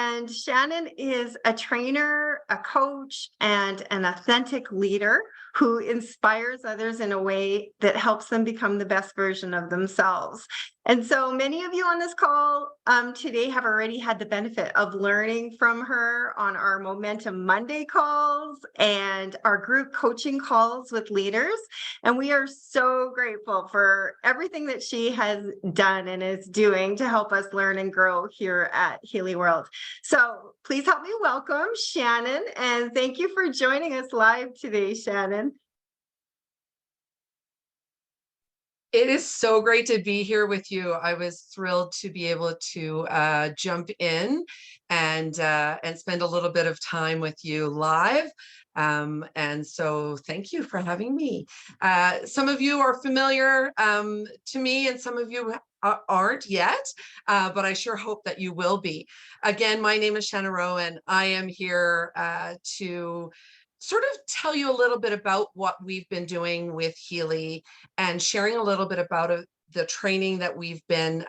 And Shannon is a trainer, a coach, and an authentic leader who inspires others in a way that helps them become the best version of themselves. And so many of you on this call today have already had the benefit of learning from her on our Momentum Monday calls and our group coaching calls with leaders. And we are so grateful for everything that she has done and is doing to help us learn and grow here at Healy World. So please help me welcome Shannon, and thank you for joining us live today, Shannon. It is so great to be here with you. I was thrilled to be able to jump in and spend a little bit of time with you live. And so thank you for having me. Some of you are familiar to me, and some of you aren't yet, but I sure hope that you will be. Again, my name is Shannon Rheault, and I am here to sort of tell you a little bit about what we've been doing with Healy and sharing a little bit about the training that we've been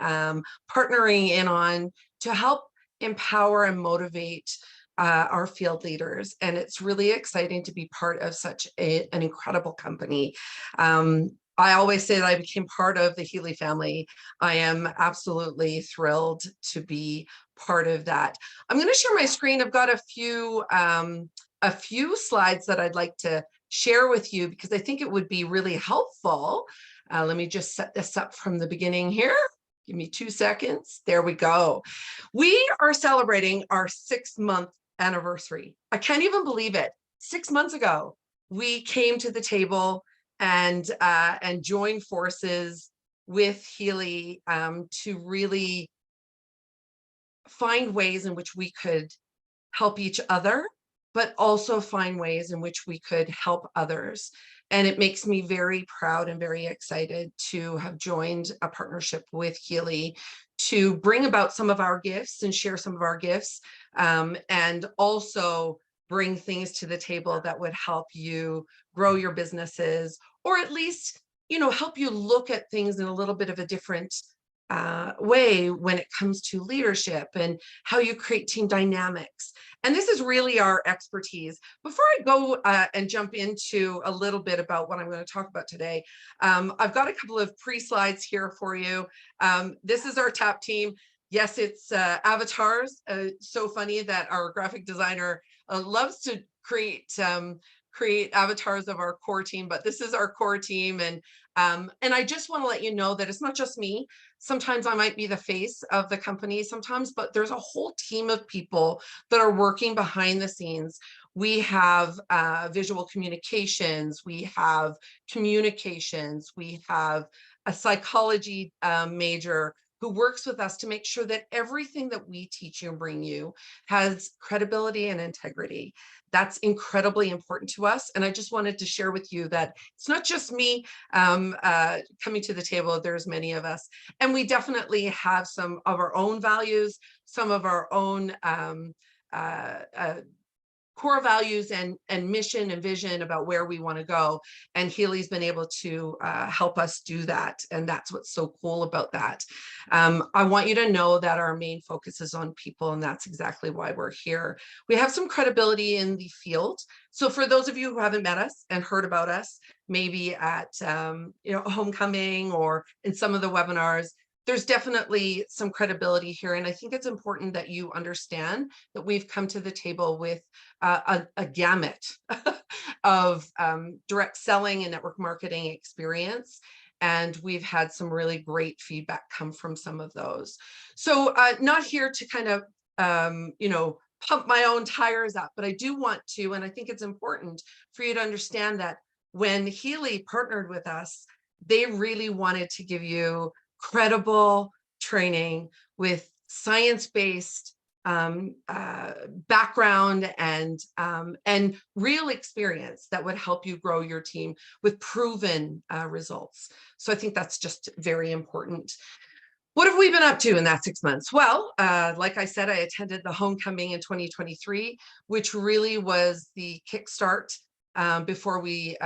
partnering in on to help empower and motivate our field leaders. And it's really exciting to be part of such an incredible company. I always say that I became part of the Healy family. I am absolutely thrilled to be part of that. I'm going to share my screen. I've got a few slides that I'd like to share with you because I think it would be really helpful. Let me just set this up from the beginning here. Give me 2 seconds. There we go. We are celebrating our 6-month anniversary. I can't even believe it. 6 months ago, we came to the table and joined forces with Healy to really find ways in which we could help each other, but also find ways in which we could help others. And it makes me very proud and very excited to have joined a partnership with Healy to bring about some of our gifts and share some of our gifts, and also bring things to the table that would help you grow your businesses, or at least, help you look at things in a little bit of a different way when it comes to leadership and how you create team dynamics. And this is really our expertise. Before I go and jump into a little bit about what I'm going to talk about today, I've got a couple of pre-slides here for you. This is our top team. Yes, it's avatars. So funny that our graphic designer loves to create avatars of our core team, but this is our core team. And I just want to let you know that it's not just me. Sometimes I might be the face of the company sometimes, but there's a whole team of people that are working behind the scenes. We have visual communications, we have communications, we have a psychology major who works with us to make sure that everything that we teach you and bring you has credibility and integrity. That's incredibly important to us. And I just wanted to share with you that it's not just me coming to the table, there's many of us. And we definitely have some of our own values, some of our own core values and mission and vision about where we want to go. And Healy's been able to help us do that. And that's what's so cool about that. I want you to know that our main focus is on people, and that's exactly why we're here. We have some credibility in the field. So for those of you who haven't met us and heard about us, maybe at homecoming or in some of the webinars, there's definitely some credibility here. And I think it's important that you understand that we've come to the table with a gamut of direct selling and network marketing experience. And we've had some really great feedback come from some of those. So not here to kind of, pump my own tires up, but I do want to, and I think it's important for you to understand that when Healy partnered with us, they really wanted to give you credible training with science-based background and real experience that would help you grow your team with proven results. So I think that's just very important. What have we been up to in that 6 months? Well, like I said, I attended the homecoming in 2023, which really was the kickstart before we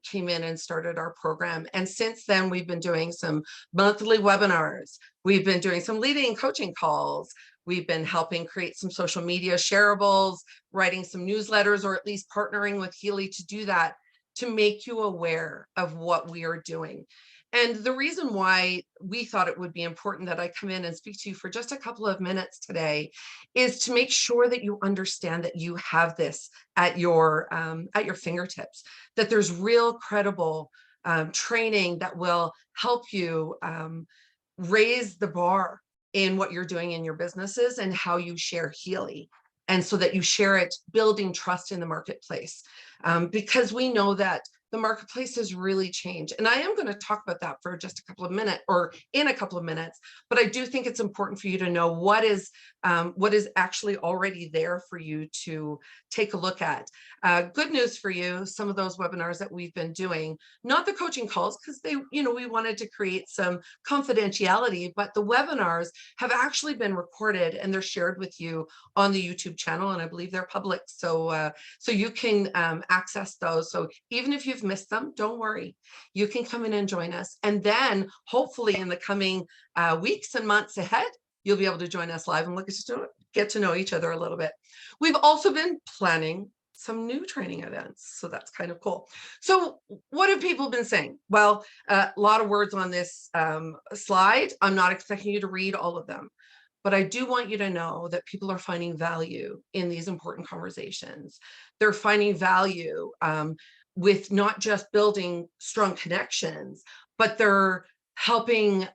came in and started our program. And since then, we've been doing some monthly webinars. We've been doing some leading coaching calls. We've been helping create some social media shareables, writing some newsletters, or at least partnering with Healy to do that, to make you aware of what we are doing. And the reason why we thought it would be important that I come in and speak to you for just a couple of minutes today is to make sure that you understand that you have this at your fingertips, that there's real credible training that will help you raise the bar in what you're doing in your businesses and how you share Healy. And so that you share it, building trust in the marketplace, because we know that the marketplace has really changed. And I am going to talk about that for just a couple of minutes, or in a couple of minutes, but I do think it's important for you to know what is actually already there for you to take a look at. Good news for you, some of those webinars that we've been doing, not the coaching calls, because they, we wanted to create some confidentiality, but the webinars have actually been recorded and they're shared with you on the YouTube channel, and I believe they're public. So you can access those. So even if you've missed them, don't worry. You can come in and join us. And then hopefully in the coming weeks and months ahead, you'll be able to join us live and get to know each other a little bit. We've also been planning some new training events, so that's kind of cool. So what have people been saying? Well, a lot of words on this slide. I'm not expecting you to read all of them, but I do want you to know that people are finding value in these important conversations. They're finding value with not just building strong connections, but they're helping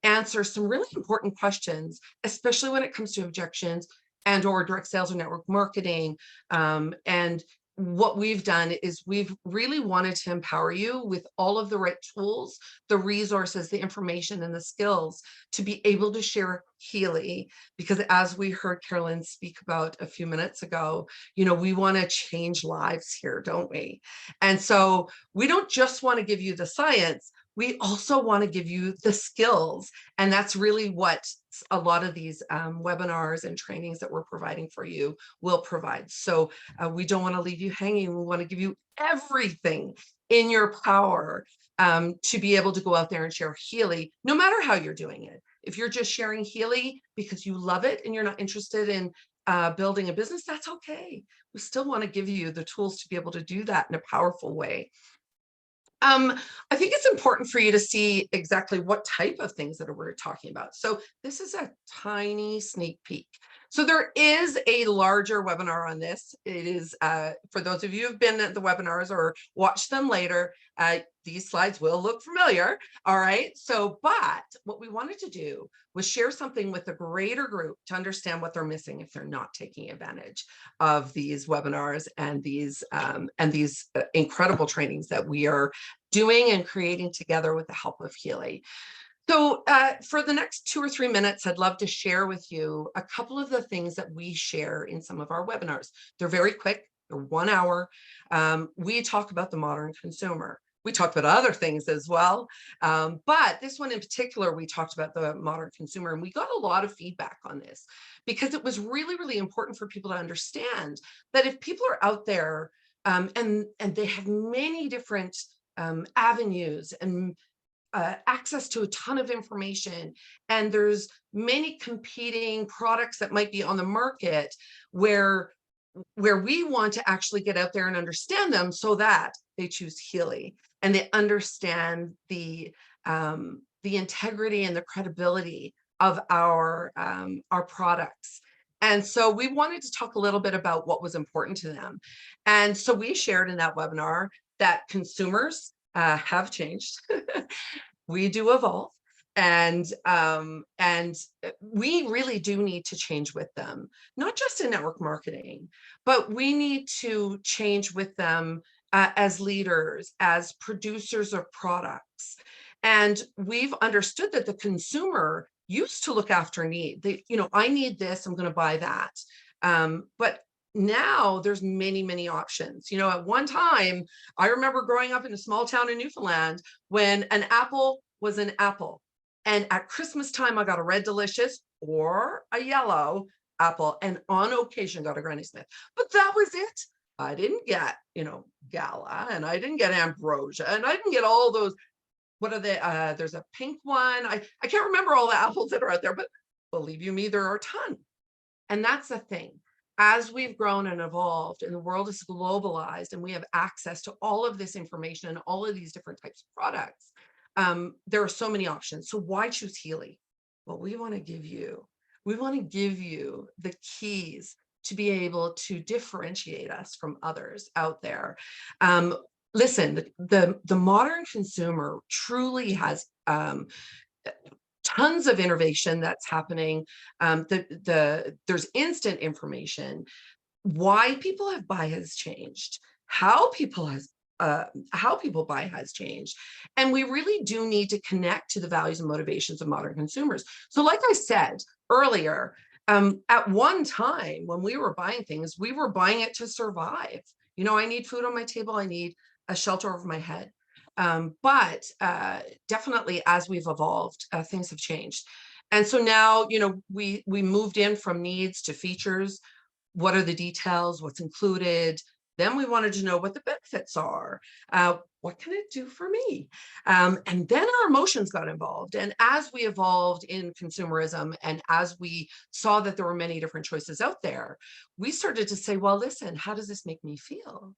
answer some really important questions, especially when it comes to objections and or direct sales or network marketing. And what we've done is we've really wanted to empower you with all of the right tools, the resources, the information, and the skills to be able to share Healy. Because as we heard Carolyn speak about a few minutes ago, we want to change lives here, don't we? And so we don't just want to give you the science, we also want to give you the skills. And that's really what a lot of these webinars and trainings that we're providing for you will provide. So we don't want to leave you hanging. We want to give you everything in your power to be able to go out there and share Healy, no matter how you're doing it. If you're just sharing Healy because you love it and you're not interested in building a business, that's okay. We still want to give you the tools to be able to do that in a powerful way. I think it's important for you to see exactly what type of things that we're talking about. So this is a tiny sneak peek. So there is a larger webinar on this. It is, for those of you who've been at the webinars or watched them later, these slides will look familiar. All right. So, but what we wanted to do was share something with a greater group to understand what they're missing if they're not taking advantage of these webinars and these incredible trainings that we are doing and creating together with the help of Healy. So for the next 2 or 3 minutes, I'd love to share with you a couple of the things that we share in some of our webinars. They're very quick, they're 1 hour. We talk about the modern consumer. We talked about other things as well, but this one in particular, we talked about the modern consumer, and we got a lot of feedback on this because it was really, really important for people to understand that if people are out there and they have many different avenues and access to a ton of information, and there's many competing products that might be on the market where we want to actually get out there and understand them so that they choose Healy and they understand the integrity and the credibility of our products. And so we wanted to talk a little bit about what was important to them. And so we shared in that webinar that consumers have changed. We do evolve, and we really do need to change with them, not just in network marketing, but we need to change with them as leaders, as producers of products. And we've understood that the consumer used to look after need. I need this, I'm going to buy that. But now there's many, many options. At one time, I remember growing up in a small town in Newfoundland when an apple was an apple. And at Christmas time, I got a red delicious or a yellow apple, and on occasion got a Granny Smith. But that was it. I didn't get, Gala, and I didn't get Ambrosia, and I didn't get all those. What are they? There's a pink one. I can't remember all the apples that are out there, but believe you me, there are a ton. And that's the thing. As we've grown and evolved and the world is globalized and we have access to all of this information and all of these different types of products, there are so many options. So why choose Healy? Well, we want to give you the keys to be able to differentiate us from others out there. Listen, the modern consumer truly has tons of innovation that's happening. There's instant information. Why people have buy has changed. How people buy has changed, and we really do need to connect to the values and motivations of modern consumers. So, like I said earlier, at one time when we were buying things, we were buying it to survive. I need food on my table. I need a shelter over my head. But definitely as we've evolved, things have changed. And so now, we moved in from needs to features. What are the details? What's included? Then we wanted to know what the benefits are. What can it do for me? And then our emotions got involved. And as we evolved in consumerism, and as we saw that there were many different choices out there, we started to say, well, listen, how does this make me feel?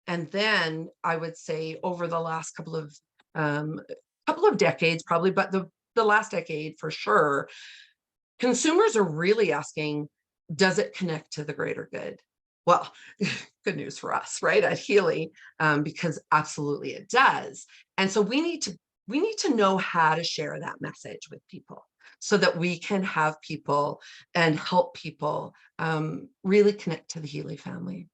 And then I would say over the last couple of decades, probably, but the last decade for sure, consumers are really asking, does it connect to the greater good? Well, good news for us, right, at Healy, because absolutely it does. And so we need to know how to share that message with people so that we can have people and help people really connect to the Healy family.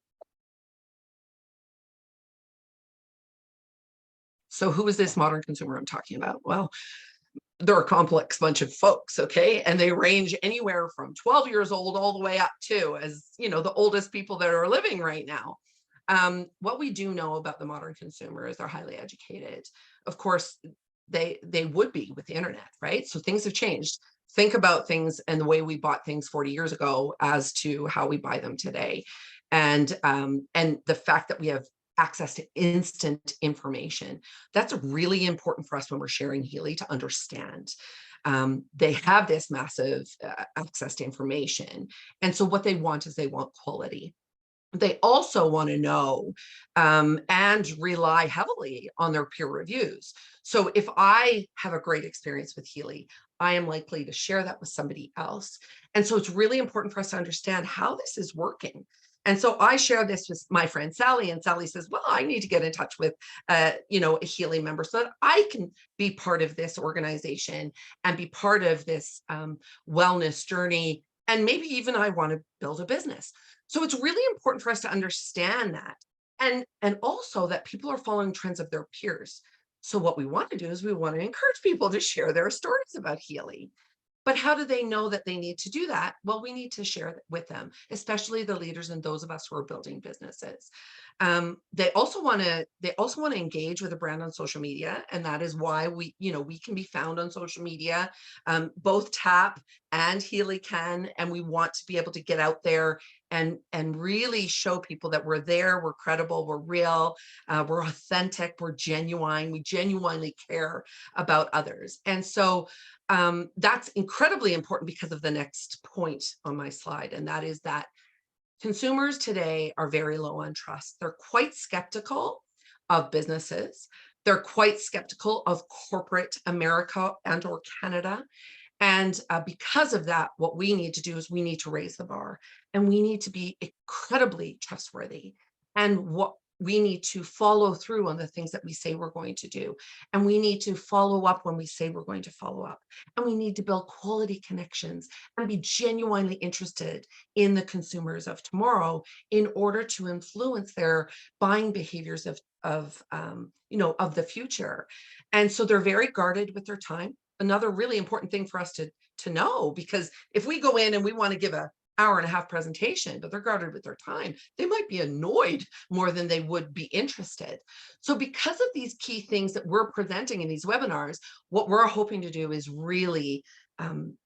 So who is this modern consumer I'm talking about? Well, they're a complex bunch of folks, okay? And they range anywhere from 12 years old all the way up to, as the oldest people that are living right now. What we do know about the modern consumer is they're highly educated. Of course, they would be with the internet, right? So things have changed. Think about things and the way we bought things 40 years ago as to how we buy them today. And the fact that we have access to instant information. That's really important for us when we're sharing Healy to understand. They have this massive access to information. And so what they want is they want quality. They also want to know and rely heavily on their peer reviews. So if I have a great experience with Healy, I am likely to share that with somebody else. And so it's really important for us to understand how this is working. And so I share this with my friend Sally, and Sally says, well, I need to get in touch with, a Healy member so that I can be part of this organization and be part of this wellness journey. And maybe even I want to build a business. So it's really important for us to understand that. And also that people are following trends of their peers. So what we want to do is we want to encourage people to share their stories about Healy. But how do they know that they need to do that? Well, we need to share it with them, especially the leaders and those of us who are building businesses. They also want to engage with a brand on social media, and that is why we can be found on social media. Both TAP and Healy can, and we want to be able to get out there and really show people that we're there, we're credible, we're real, we're authentic, we're genuine, we genuinely care about others. And so that's incredibly important because of the next point on my slide, and that is that consumers today are very low on trust. They're quite skeptical of businesses. They're quite skeptical of corporate America and or Canada. And because of that, what we need to do is we need to raise the bar, and we need to be incredibly trustworthy. And what we need to follow through on the things that we say we're going to do. And we need to follow up when we say we're going to follow up. And we need to build quality connections and be genuinely interested in the consumers of tomorrow in order to influence their buying behaviors of the future. And so they're very guarded with their time. Another really important thing for us to know, because if we go in and we want to give a hour and a half presentation, but they're guarded with their time, they might be annoyed more than they would be interested. So because of these key things that we're presenting in these webinars, what we're hoping to do is really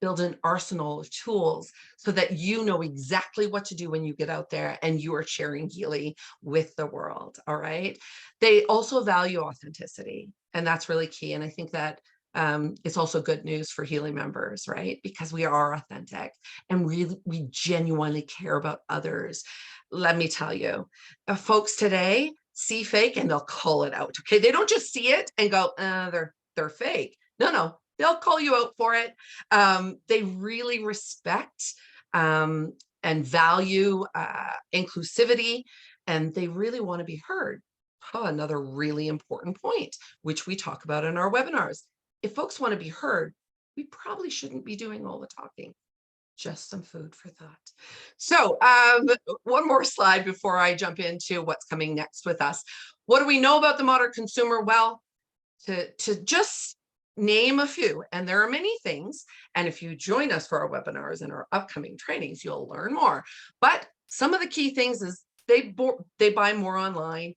build an arsenal of tools so that you know exactly what to do when you get out there and you are sharing Healy with the world. All right. They also value authenticity, and that's really key. And I think that It's also good news for Healy members, right? Because we are authentic and we genuinely care about others. Let me tell you, folks today see fake and they'll call it out. Okay, they don't just see it and go, they're fake. No, they'll call you out for it. They really respect and value inclusivity, and they really want to be heard. Oh, another really important point, which we talk about in our webinars. If folks want to be heard, we probably shouldn't be doing all the talking. Just some food for thought. So one more slide before I jump into what's coming next with us. What do we know about the modern consumer? Well, to just name a few, and there are many things. And if you join us for our webinars and our upcoming trainings, you'll learn more. But some of the key things is they buy more online.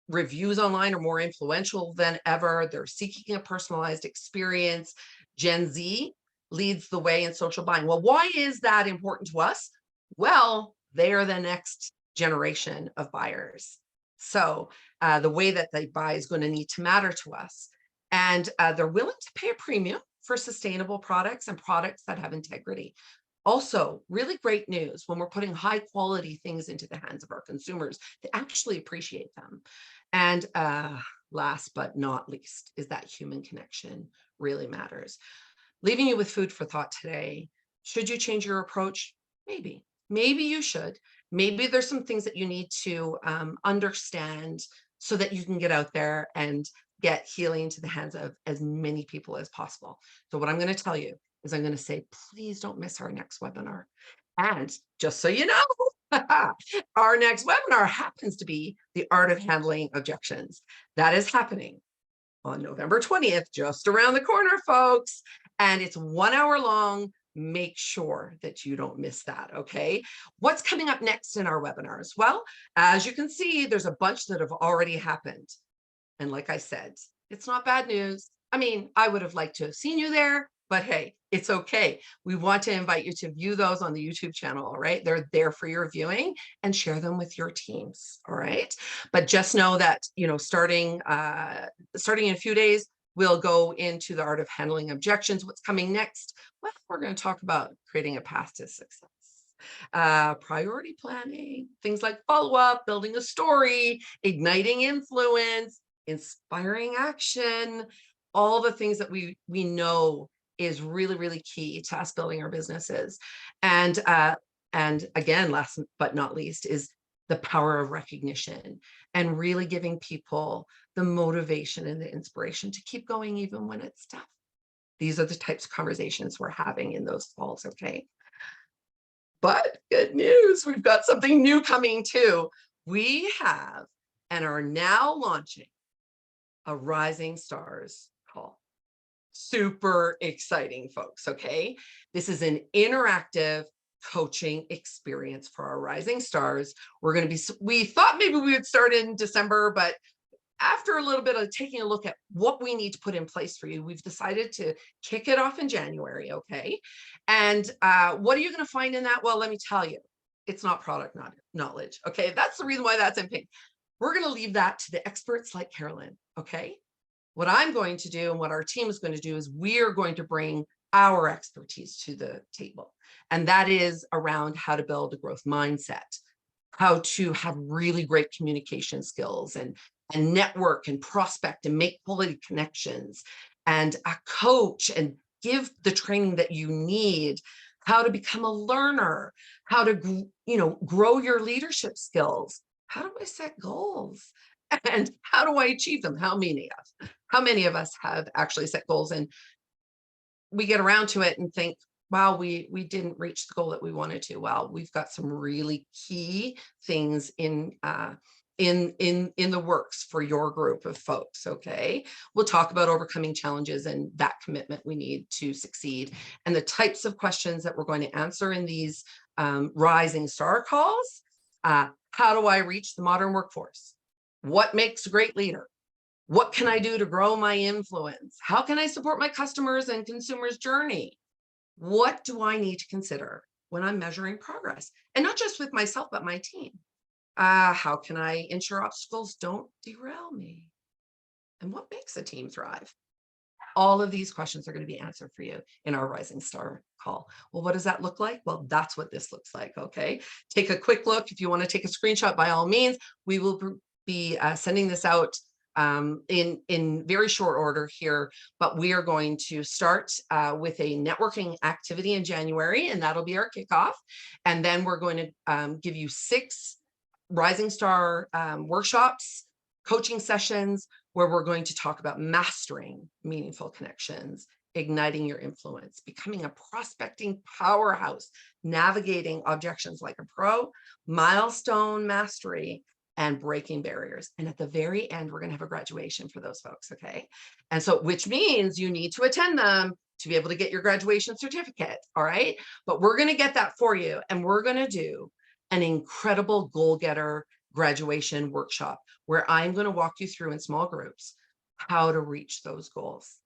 Reviews online are more influential than ever. They're seeking a personalized experience. Gen Z leads the way in social buying. Well, why is that important to us? Well, they are the next generation of buyers. So the way that they buy is going to need to matter to us. And they're willing to pay a premium for sustainable products and products that have integrity. Also, really great news when we're putting high quality things into the hands of our consumers, they actually appreciate them. And last but not least is that human connection really matters. Leaving you with food for thought today. Should you change your approach? Maybe you should. Maybe there's some things that you need to understand so that you can get out there and get healing into the hands of as many people as possible. So what I'm going to tell you is I'm going to say, please don't miss our next webinar. And just so you know, our next webinar happens to be the art of handling objections. That is happening on November 20th, just around the corner, folks. And it's 1 hour long. Make sure that you don't miss that, okay? What's coming up next in our webinars? Well, as you can see, there's a bunch that have already happened. And like I said, it's not bad news. I mean, I would have liked to have seen you there, but hey, it's okay. We want to invite you to view those on the YouTube channel, all right? They're there for your viewing, and share them with your teams, all right? But just know that, you know, starting in a few days, we'll go into the art of handling objections. What's coming next? Well, we're going to talk about creating a path to success. Priority planning, things like follow-up, building a story, igniting influence, inspiring action, all the things that we know is really, really key to us building our businesses. And again, last but not least, is the power of recognition and really giving people the motivation and the inspiration to keep going even when it's tough. These are the types of conversations we're having in those calls, okay? But good news, we've got something new coming too. We have and are now launching a Rising Stars call. Super exciting, folks, okay? This is an interactive coaching experience for our Rising Stars. We thought maybe we would start in December, but after a little bit of taking a look at what we need to put in place for you, we've decided to kick it off in January, okay? And what are you going to find in that? Well, let me tell you, it's not product knowledge, okay? That's the reason why that's in pink. We're going to leave that to the experts like Carolyn, okay? What I'm going to do and what our team is going to do is we are going to bring our expertise to the table. And that is around how to build a growth mindset, how to have really great communication skills and network and prospect and make quality connections, and a coach and give the training that you need, how to become a learner, how to, you know, grow your leadership skills. How do I set goals? And how do I achieve them? How many of us have actually set goals and we get around to it and think, wow, we didn't reach the goal that we wanted to? Well, we've got some really key things in the works for your group of folks, okay? We'll talk about overcoming challenges and that commitment we need to succeed, and the types of questions that we're going to answer in these Rising Star calls. How do I reach the modern workforce? What makes a great leader? What can I do to grow my influence? How can I support my customers and consumers' journey? What do I need to consider when I'm measuring progress? And not just with myself, but my team. How can I ensure obstacles don't derail me? And what makes a team thrive? All of these questions are going to be answered for you in our Rising Star call. Well, what does that look like? Well, that's what this looks like. Okay. Take a quick look. If you want to take a screenshot, by all means, we will be sending this out in very short order here, but we are going to start with a networking activity in January, and that'll be our kickoff. And then we're going to give you 6 Rising Star workshops, coaching sessions, where we're going to talk about mastering meaningful connections, igniting your influence, becoming a prospecting powerhouse, navigating objections like a pro, milestone mastery, and breaking barriers. And at the very end, we're going to have a graduation for those folks. Okay. And so, which means you need to attend them to be able to get your graduation certificate. All right. But we're going to get that for you. And we're going to do an incredible goal getter graduation workshop where I'm going to walk you through in small groups how to reach those goals.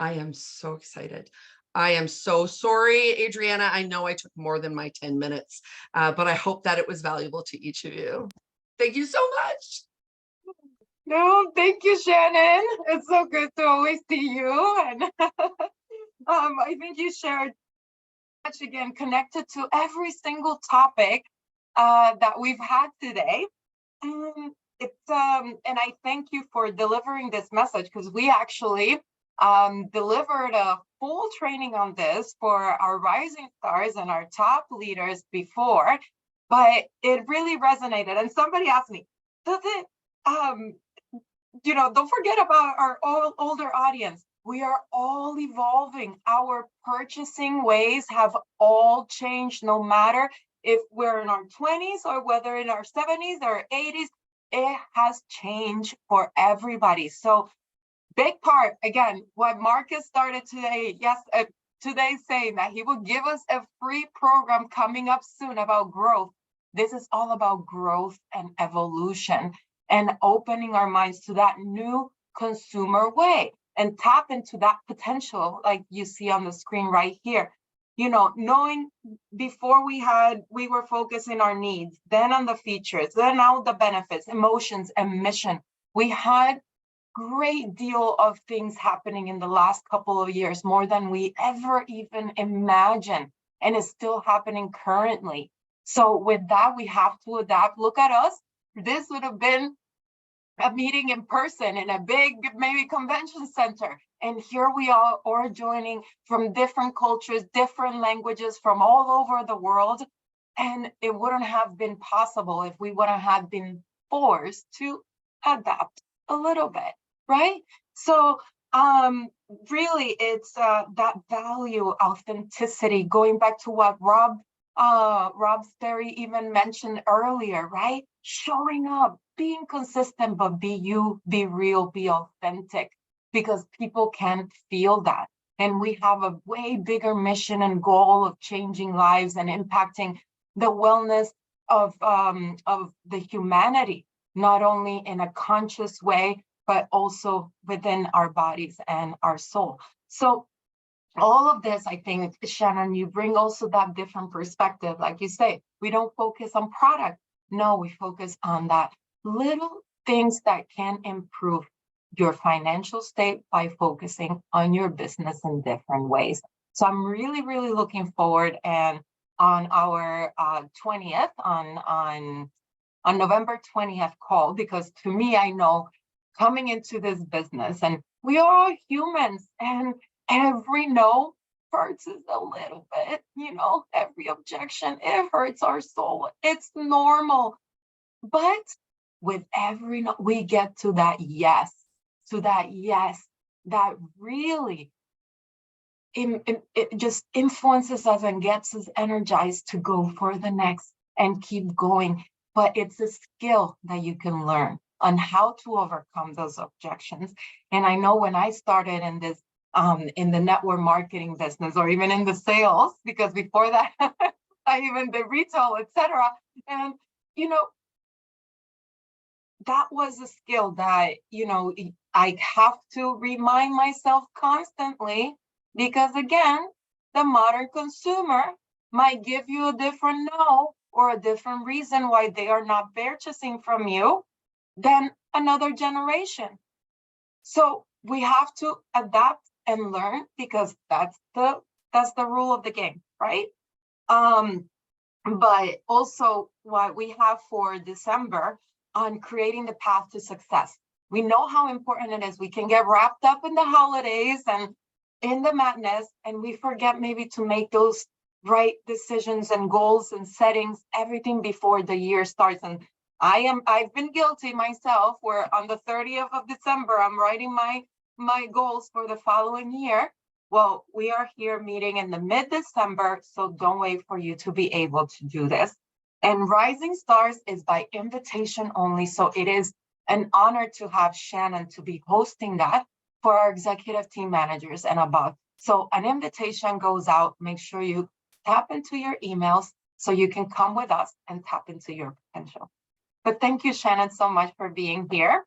I am so excited. I am so sorry, Adriana. I know I took more than my 10 minutes, but I hope that it was valuable to each of you. Thank you so much. No, thank you, Shannon. It's so good to always see you. And I think you shared much again connected to every single topic that we've had today. And I thank you for delivering this message, because we actually delivered a full training on this for our rising stars and our top leaders before, but it really resonated. And somebody asked me, does it, don't forget about our older audience. We are all evolving. Our purchasing ways have all changed, no matter if we're in our 20s or whether in our 70s or 80s, it has changed for everybody. So big part, again, what Marcus started today, today saying that he will give us a free program coming up soon about growth. This is all about growth and evolution and opening our minds to that new consumer way and tap into that potential, like you see on the screen right here. Knowing before we were focusing our needs, then on the features, then all the benefits, emotions, and mission. We had great deal of things happening in the last couple of years, more than we ever even imagined, and it's still happening currently. So with that, we have to adapt. Look at us. This would have been a meeting in person in a big, maybe convention center. And here we are joining from different cultures, different languages from all over the world. And it wouldn't have been possible if we wouldn't have been forced to adapt a little bit, right? So really, it's that value, authenticity, going back to what Rob Sperry even mentioned earlier, right? Showing up, being consistent, but be you, be real, be authentic, because people can feel that. And we have a way bigger mission and goal of changing lives and impacting the wellness of the humanity, not only in a conscious way, but also within our bodies and our soul. So all of this, I think, Shannon, you bring also that different perspective. Like you say, we don't focus on product. No, we focus on that little things that can improve your financial state by focusing on your business in different ways. So I'm really, really looking forward, and on our 20th, on November 20th call, because to me, I know coming into this business, and we are all humans, and every no hurts us a little bit, every objection, it hurts our soul. It's normal. But with every no, we get to that yes, that really it just influences us and gets us energized to go for the next and keep going. But it's a skill that you can learn on how to overcome those objections. And I know when I started in this, in the network marketing business, or even in the sales, because before that, I even did retail, etc. And, that was a skill that, I have to remind myself constantly, because again, the modern consumer might give you a different no or a different reason why they are not purchasing from you than another generation. So we have to adapt and learn because that's the rule of the game, right? But also what we have for December on creating the path to success. We know how important it is. We can get wrapped up in the holidays and in the madness, and we forget maybe to make those right decisions and goals and settings, everything before the year starts. And I've been guilty myself, where on the 30th of December, I'm writing my goals for the following year. Well, we are here meeting in the mid-December, so don't wait for you to be able to do this. And Rising Stars is by invitation only, so it is an honor to have Shannon to be hosting that for our executive team managers and above. So an invitation goes out. Make sure you tap into your emails so you can come with us and tap into your potential. But thank you, Shannon, so much for being here.